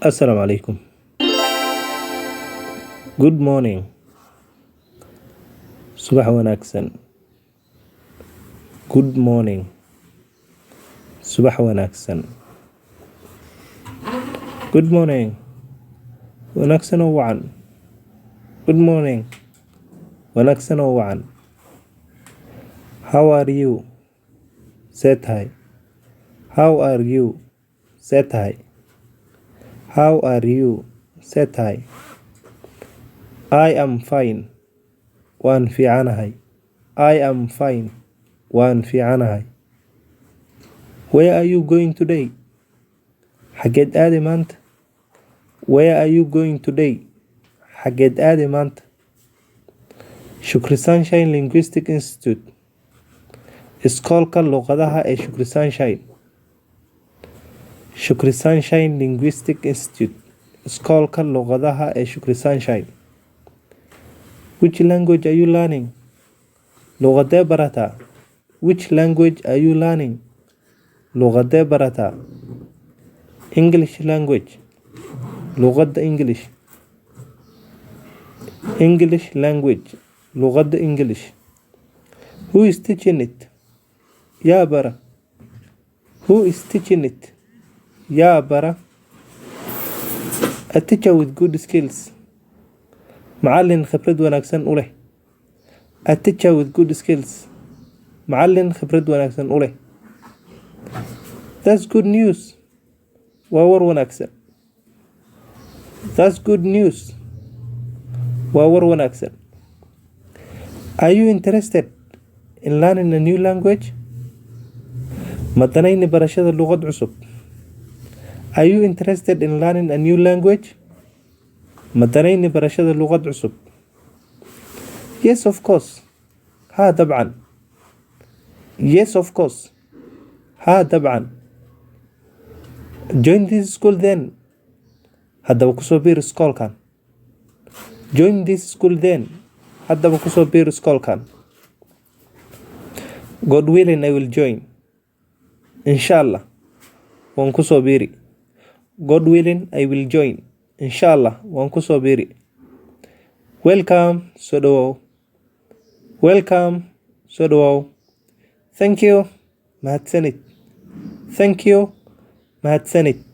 Assalamu alaikum. Good morning. Subax wanaagsan. Good morning. Subax wanaagsan. Good morning. Wanaagsan oo wacan. Good morning. Wanaagsan oo wacan. How are you? See tahay. How are you? See tahay. How are you? See tahay. I am fine. Waan fiicanahay. I am fine. Waan fiicanahay. Where are you going today? Xageed aadi maanta? Where are you going today? Xageed aadi maanta? Shukri Sunshine Linguistic Institute. Iskoolka luqadaha ee Shukri Sunshine. Shukri Sunshine Linguistic Institute. Iskoolka luqadaha ee Shukri Sunshine. Which language are you learning? Luqadee barataa? Which language are you learning? Luqadee barataa? English language. Luqadda English. English language. Luqadda English. Who is teaching it? Yaa bara. Who is teaching it? Yaa bara. A teacher with good skills. Macallin khibrad wanaagsan u leh. A teacher with good skills. Macallin khibrad wanaagsan u leh. That's good news. Waa war wanaagsan. That's good news. Waa war wanaagsan. Are you interested in learning a new language? Ma danayni barashada luqad cusub? Are you interested in learning a new language? Ma danayni barashada luqad cusub? Yes, of course. Ha dabcan. Yes, of course. Ha dabcan. Join this school then. Haddaba kusoo biir iskoolkan. Join this school then. Haddaba kusoo biir iskoolkan. God willing, I will join. Inshallah. Waan kusoo biiri. God willing, I will join. Inshallah. Waan kusoo biiri. Welcome. Soo dhawow. Welcome. Soo dhawow. Thank you. Mahadsanid. Thank you. Mahadsanid.